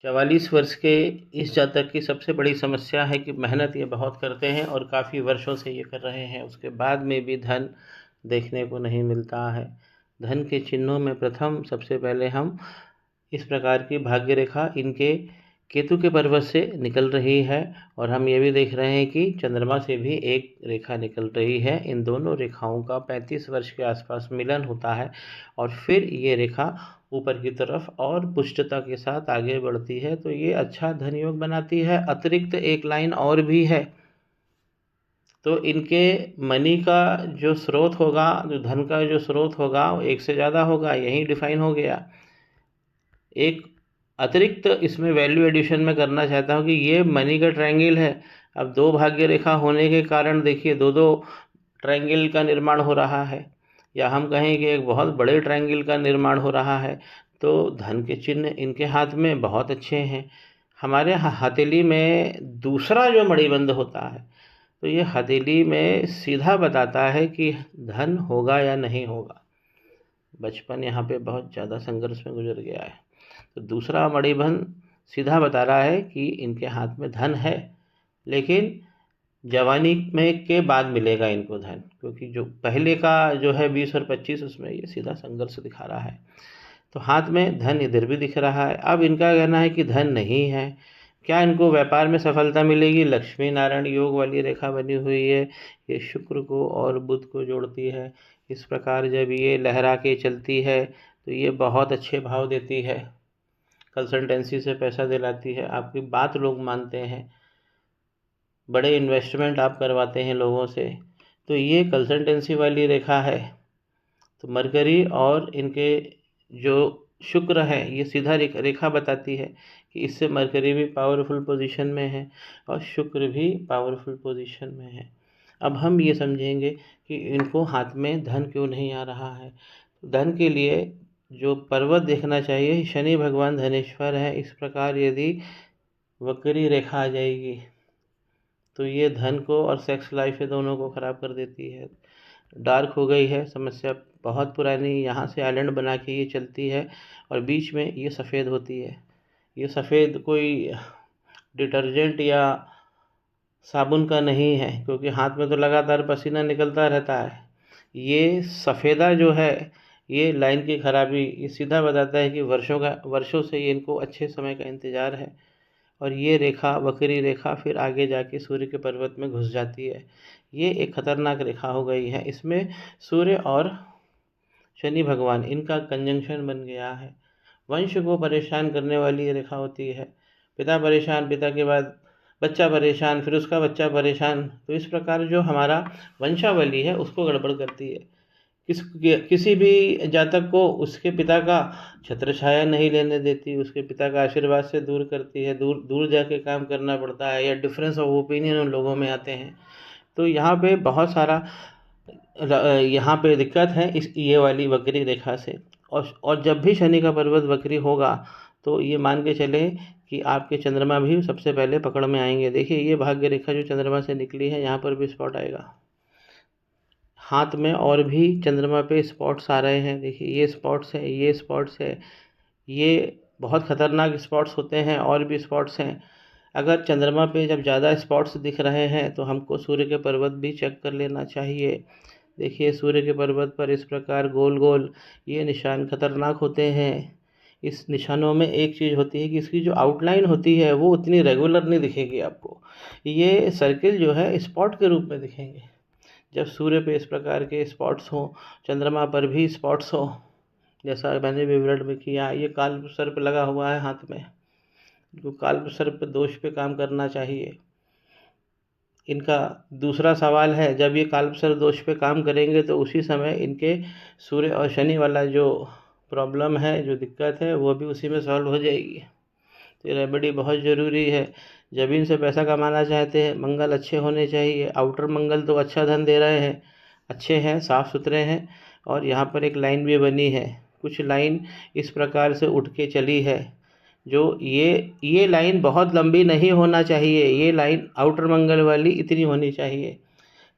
44 वर्ष के इस जातक की सबसे बड़ी समस्या है कि मेहनत ये बहुत करते हैं और काफ़ी वर्षों से ये कर रहे हैं, उसके बाद में भी धन देखने को नहीं मिलता है। धन के चिन्हों में प्रथम सबसे पहले हम इस प्रकार की भाग्य रेखा इनके केतु के पर्वत से निकल रही है और हम ये भी देख रहे हैं कि चंद्रमा से भी एक रेखा निकल रही है। इन दोनों रेखाओं का 35 वर्ष के आसपास मिलन होता है और फिर ये रेखा ऊपर की तरफ और पुष्टता के साथ आगे बढ़ती है, तो ये अच्छा धन योग बनाती है। अतिरिक्त एक लाइन और भी है, तो इनके मनी का जो स्रोत होगा, जो धन का जो स्रोत होगा वो एक से ज़्यादा होगा, यही डिफाइन हो गया। एक अतिरिक्त इसमें वैल्यू एडिशन में करना चाहता हूँ कि ये मनी का ट्रायंगल है। अब दो भाग्य रेखा होने के कारण देखिए दो दो ट्रायंगल का निर्माण हो रहा है, या हम कहें कि एक बहुत बड़े ट्रायंगल का निर्माण हो रहा है। तो धन के चिन्ह इनके हाथ में बहुत अच्छे हैं। हमारे हथेली में दूसरा जो मणिबंध होता है, तो ये हथेली में सीधा बताता है कि धन होगा या नहीं होगा। बचपन यहाँ पे बहुत ज़्यादा संघर्ष में गुजर गया है। तो दूसरा मणिबंध सीधा बता रहा है कि इनके हाथ में धन है, लेकिन जवानी में के बाद मिलेगा इनको धन, क्योंकि जो पहले का जो है 20 और 25 उसमें ये सीधा संघर्ष दिखा रहा है। तो हाथ में धन इधर भी दिख रहा है। अब इनका कहना है कि धन नहीं है, क्या इनको व्यापार में सफलता मिलेगी? लक्ष्मी नारायण योग वाली रेखा बनी हुई है, ये शुक्र को और बुध को जोड़ती है। इस प्रकार जब ये लहरा के चलती है तो ये बहुत अच्छे भाव देती है, कंसल्टेंसी से पैसा दिलाती है, आपकी बात लोग मानते हैं, बड़े इन्वेस्टमेंट आप करवाते हैं लोगों से। तो ये कंसल्टेंसी वाली रेखा है। तो मरकरी और इनके जो शुक्र है ये सीधा रेखा बताती है कि इससे मरकरी भी पावरफुल पोजीशन में है और शुक्र भी पावरफुल पोजीशन में है। अब हम ये समझेंगे कि इनको हाथ में धन क्यों नहीं आ रहा है। तो धन के लिए जो पर्वत देखना चाहिए, शनि भगवान धनेश्वर है। इस प्रकार यदि वक्री रेखा आ जाएगी तो ये धन को और सेक्स लाइफ है दोनों को ख़राब कर देती है। डार्क हो गई है समस्या, बहुत पुरानी, यहाँ से आइलैंड बना के ये चलती है और बीच में ये सफ़ेद होती है। ये सफ़ेद कोई डिटर्जेंट या साबुन का नहीं है, क्योंकि हाथ में तो लगातार पसीना निकलता रहता है। ये सफ़ेदा जो है, ये लाइन की खराबी, ये सीधा बताता है कि वर्षों से ये इनको अच्छे समय का इंतज़ार है। और ये रेखा, वक्री रेखा, फिर आगे जाके सूर्य के पर्वत में घुस जाती है। ये एक खतरनाक रेखा हो गई है। इसमें सूर्य और शनि भगवान इनका कंजंक्शन बन गया है। वंश को परेशान करने वाली ये रेखा होती है। पिता परेशान, पिता के बाद बच्चा परेशान, फिर उसका बच्चा परेशान। तो इस प्रकार जो हमारा वंशावली है उसको गड़बड़ करती है। किसी भी जातक को उसके पिता का छत्र छाया नहीं लेने देती, उसके पिता का आशीर्वाद से दूर करती है, दूर दूर जाके काम करना पड़ता है, या डिफरेंस ऑफ ओपिनियन उन लोगों में आते हैं। तो यहाँ पे बहुत सारा यहाँ पे दिक्कत है इस ये वाली वक्री रेखा से। और जब भी शनि का पर्वत वक्री होगा तो ये मान के चले कि आपके चंद्रमा भी सबसे पहले पकड़ में आएंगे। देखिए ये भाग्य रेखा जो चंद्रमा से निकली है, यहाँ पर भी स्पॉट आएगा। हाथ में और भी चंद्रमा पे स्पॉट्स आ रहे हैं। देखिए ये स्पॉट्स है, ये स्पॉट्स है, ये बहुत ख़तरनाक स्पॉट्स होते हैं। और भी स्पॉट्स हैं। अगर चंद्रमा पे जब ज़्यादा स्पॉट्स दिख रहे हैं तो हमको सूर्य के पर्वत भी चेक कर लेना चाहिए। देखिए सूर्य के पर्वत पर इस प्रकार गोल गोल ये निशान खतरनाक होते हैं। इस निशानों में एक चीज़ होती है कि इसकी जो आउटलाइन होती है वो उतनी रेगुलर नहीं दिखेगी आपको। ये सर्किल जो है स्पॉट के रूप में दिखेंगे। जब सूर्य पे इस प्रकार के स्पॉट्स हों, चंद्रमा पर भी स्पॉट्स हो, जैसा मैंने विवरण में किया, ये काल्प सर्प लगा हुआ है हाथ में, जो काल्प सर्प दोष पे काम करना चाहिए। इनका दूसरा सवाल है, जब ये काल्प सर्प दोष पे काम करेंगे तो उसी समय इनके सूर्य और शनि वाला जो प्रॉब्लम है, जो दिक्कत है, वो भी उसी में सॉल्व हो जाएगी। तो रेमेडी बहुत ज़रूरी है। जब इनसे पैसा कमाना चाहते हैं, मंगल अच्छे होने चाहिए। आउटर मंगल तो अच्छा धन दे रहे हैं, अच्छे हैं, साफ़ सुथरे हैं। और यहाँ पर एक लाइन भी बनी है, कुछ लाइन इस प्रकार से उठ के चली है, जो ये लाइन बहुत लंबी नहीं होना चाहिए। ये लाइन आउटर मंगल वाली इतनी होनी चाहिए।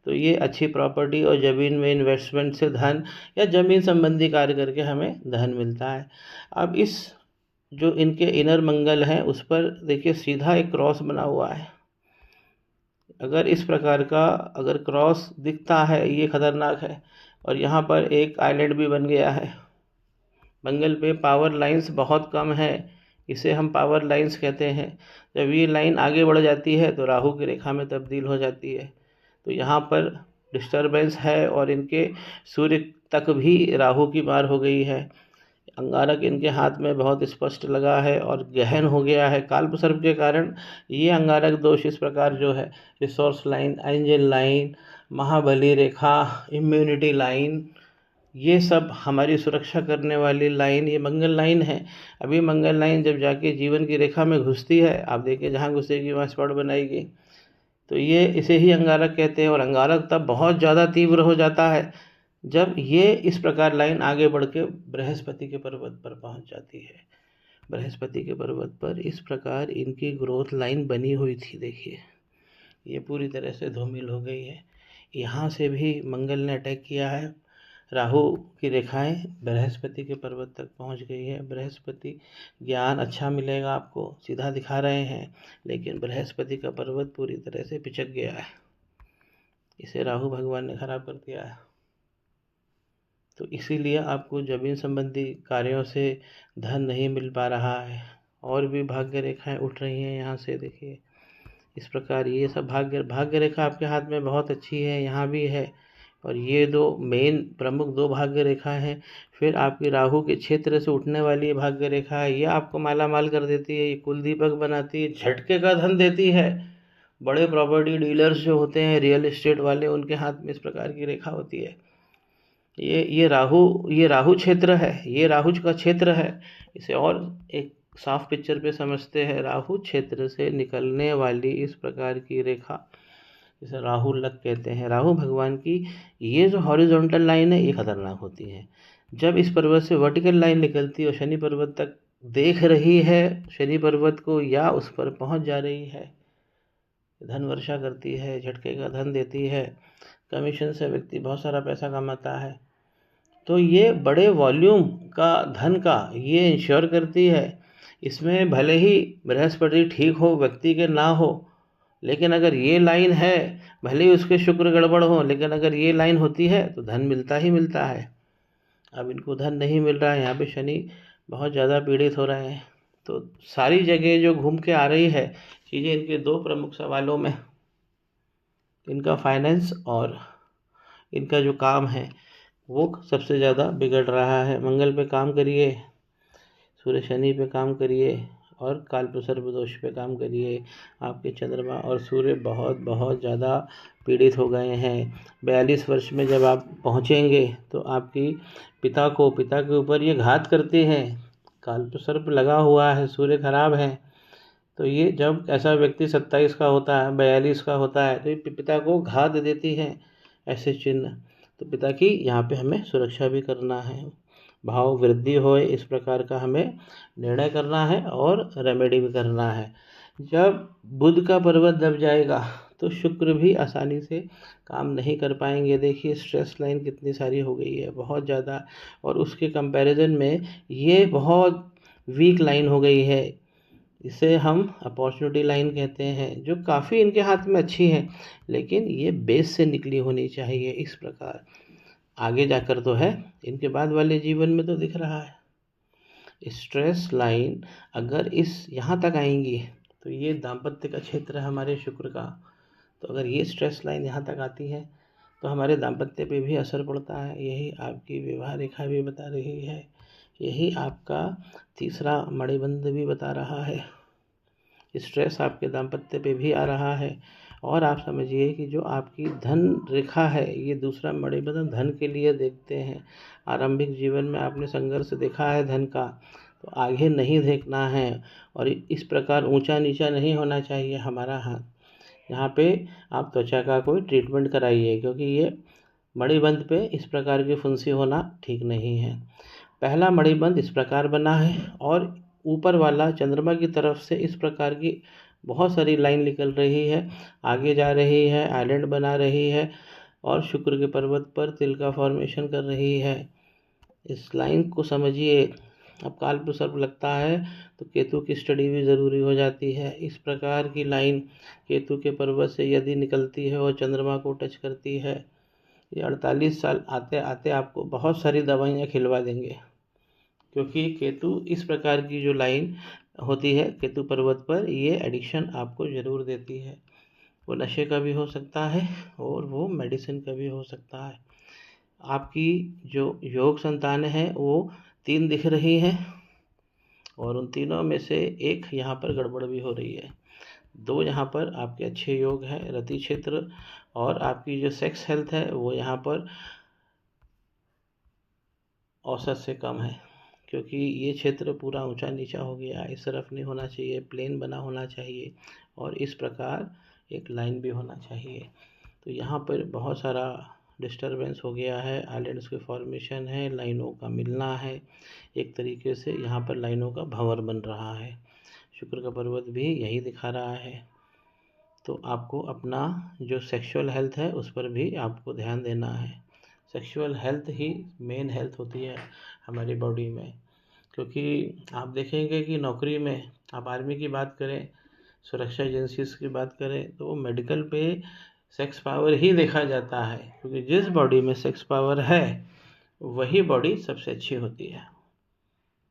तो ये अच्छी प्रॉपर्टी और ज़मीन में इन्वेस्टमेंट से धन, या ज़मीन संबंधी कार्य करके हमें धन मिलता है। अब इस जो इनके इनर मंगल हैं उस पर देखिए सीधा एक क्रॉस बना हुआ है। अगर इस प्रकार का अगर क्रॉस दिखता है ये खतरनाक है। और यहाँ पर एक आइलैंड भी बन गया है। मंगल पे पावर लाइंस बहुत कम है, इसे हम पावर लाइंस कहते हैं। जब ये लाइन आगे बढ़ जाती है तो राहु की रेखा में तब्दील हो जाती है। तो यहाँ पर डिस्टरबेंस है और इनके सूर्य तक भी राहु की मार हो गई है। अंगारक इनके हाथ में बहुत स्पष्ट लगा है और गहन हो गया है कालसर्प के कारण। ये अंगारक दोष इस प्रकार जो है रिसोर्स लाइन, एंजल लाइन, महाबली रेखा, इम्यूनिटी लाइन, ये सब हमारी सुरक्षा करने वाली लाइन ये मंगल लाइन है। अभी मंगल लाइन जब जाके जीवन की रेखा में घुसती है, आप देखिए जहाँ घुसेगी वहाँ स्पॉट बनाएगी। तो ये इसे ही अंगारक कहते हैं। और अंगारक तब बहुत ज़्यादा तीव्र हो जाता है जब ये इस प्रकार लाइन आगे बढ़ के बृहस्पति के पर्वत पर पहुंच जाती है। बृहस्पति के पर्वत पर इस प्रकार इनकी ग्रोथ लाइन बनी हुई थी। देखिए ये पूरी तरह से धूमिल हो गई है। यहाँ से भी मंगल ने अटैक किया है। राहु की रेखाएं बृहस्पति के पर्वत तक पहुंच गई है। बृहस्पति ज्ञान अच्छा मिलेगा आपको, सीधा दिखा रहे हैं, लेकिन बृहस्पति का पर्वत पूरी तरह से पिचक गया है। इसे राहु भगवान ने खराब कर दिया है। तो इसीलिए आपको जमीन संबंधी कार्यों से धन नहीं मिल पा रहा है। और भी भाग्य रेखाएं उठ रही हैं यहाँ से, देखिए इस प्रकार ये सब भाग्य रेखा आपके हाथ में बहुत अच्छी है, यहाँ भी है। और ये दो मेन प्रमुख दो भाग्य रेखा हैं। फिर आपकी राहु के क्षेत्र से उठने वाली भाग्य रेखा है, ये आपको माला माल कर देती है, ये कुल दीपक बनाती है, झटके का धन देती है। बड़े प्रॉपर्टी डीलर्स जो होते हैं, रियल एस्टेट वाले, उनके हाथ में इस प्रकार की रेखा होती है। ये राहु क्षेत्र है, ये राहु का क्षेत्र है। इसे और एक साफ पिक्चर पे समझते हैं। राहु क्षेत्र से निकलने वाली इस प्रकार की रेखा इसे राहु लक कहते हैं। राहु भगवान की ये जो हॉरिजॉन्टल लाइन है ये खतरनाक होती है। जब इस पर्वत से वर्टिकल लाइन निकलती है और शनि पर्वत तक देख रही है, शनि पर्वत को, या उस पर पहुंच जा रही है, धन वर्षा करती है, झटके का धन देती है, कमीशन से व्यक्ति बहुत सारा पैसा कमाता है। तो ये बड़े वॉल्यूम का धन का ये इंश्योर करती है। इसमें भले ही बृहस्पति ठीक हो, व्यक्ति के ना हो, लेकिन अगर ये लाइन है, भले ही उसके शुक्र गड़बड़ हो, लेकिन अगर ये लाइन होती है तो धन मिलता ही मिलता है। अब इनको धन नहीं मिल रहा है, यहाँ पे शनि बहुत ज़्यादा पीड़ित हो रहे हैं। तो सारी जगह जो घूम के आ रही है चीज़ें इनके दो प्रमुख सवालों में, इनका फाइनेंस और इनका जो काम है वो सबसे ज़्यादा बिगड़ रहा है। मंगल पे काम करिए, सूर्य शनि पे काम करिए और कालपुसर्प दोष पे काम करिए। आपके चंद्रमा और सूर्य बहुत बहुत ज़्यादा पीड़ित हो गए हैं। 42 वर्ष में जब आप पहुँचेंगे तो आपकी पिता के ऊपर ये घात करते हैं। कालपुसर्प लगा हुआ है, सूर्य खराब है। तो ये जब ऐसा व्यक्ति 27 का होता है, 42 का होता है, तो ये पिता को घात देती है ऐसे चिन्ह। तो पिता की यहाँ पे हमें सुरक्षा भी करना है, भाव वृद्धि होए इस प्रकार का हमें निर्णय करना है और रेमेडी भी करना है। जब बुध का पर्वत दब जाएगा तो शुक्र भी आसानी से काम नहीं कर पाएंगे। देखिए स्ट्रेस लाइन कितनी सारी हो गई है, बहुत ज़्यादा, और उसके कंपैरिजन में ये बहुत वीक लाइन हो गई है। इसे हम अपॉर्चुनिटी लाइन कहते हैं, जो काफ़ी इनके हाथ में अच्छी है, लेकिन ये बेस से निकली होनी चाहिए इस प्रकार। आगे जाकर तो है, इनके बाद वाले जीवन में तो दिख रहा है। स्ट्रेस लाइन अगर इस यहाँ तक आएंगी तो ये दाम्पत्य का क्षेत्र है हमारे शुक्र का। तो अगर ये स्ट्रेस लाइन यहाँ तक आती है तो हमारे दाम्पत्य पे भी असर पड़ता है। यही आपकी विवाह रेखा भी बता रही है, यही आपका तीसरा मणिबंध भी बता रहा है। स्ट्रेस आपके दाम्पत्य पे भी आ रहा है। और आप समझिए कि जो आपकी धन रेखा है, ये दूसरा मणिबंध धन के लिए देखते हैं। आरंभिक जीवन में आपने संघर्ष देखा है धन का, तो आगे नहीं देखना है। और इस प्रकार ऊंचा नीचा नहीं होना चाहिए हमारा हाथ। यहाँ पे आप त्वचा का कोई ट्रीटमेंट कराइए, क्योंकि ये मणिबंध पे इस प्रकार की फुंसी होना ठीक नहीं है। पहला मणिबंध इस प्रकार बना है और ऊपर वाला चंद्रमा की तरफ से इस प्रकार की बहुत सारी लाइन निकल रही है, आगे जा रही है, आइलैंड बना रही है और शुक्र के पर्वत पर तिल का फॉर्मेशन कर रही है। इस लाइन को समझिए, अब काल सर्प लगता है तो केतु की स्टडी भी ज़रूरी हो जाती है। इस प्रकार की लाइन केतु के पर्वत से यदि निकलती है और चंद्रमा को टच करती है, ये 48 साल आते आते आपको बहुत सारी दवाइयाँ खिलवा देंगे, क्योंकि केतु इस प्रकार की जो लाइन होती है केतु पर्वत पर, ये एडिक्शन आपको ज़रूर देती है। वो नशे का भी हो सकता है और वो मेडिसिन का भी हो सकता है। आपकी जो योग संतान है वो 3 दिख रही है और उन तीनों में से एक यहाँ पर गड़बड़ भी हो रही है। 2 यहाँ पर आपके अच्छे योग हैं, रति क्षेत्र, और आपकी जो सेक्स हेल्थ है वो यहाँ पर औसत से कम है, क्योंकि ये क्षेत्र पूरा ऊंचा नीचा हो गया। इस तरफ नहीं होना चाहिए, प्लेन बना होना चाहिए और इस प्रकार एक लाइन भी होना चाहिए। तो यहाँ पर बहुत सारा डिस्टरबेंस हो गया है, आइलैंड्स के फॉर्मेशन है, लाइनों का मिलना है, एक तरीके से यहाँ पर लाइनों का भंवर बन रहा है। शुक्र का पर्वत भी यही दिखा रहा है। तो आपको अपना जो सेक्सुअल हेल्थ है उस पर भी आपको ध्यान देना है। सेक्सुअल हेल्थ ही मेन हेल्थ होती है हमारी बॉडी में, क्योंकि आप देखेंगे कि नौकरी में, आप आर्मी की बात करें, सुरक्षा एजेंसीज की बात करें, तो मेडिकल पे सेक्स पावर ही देखा जाता है, क्योंकि जिस बॉडी में सेक्स पावर है वही बॉडी सबसे अच्छी होती है।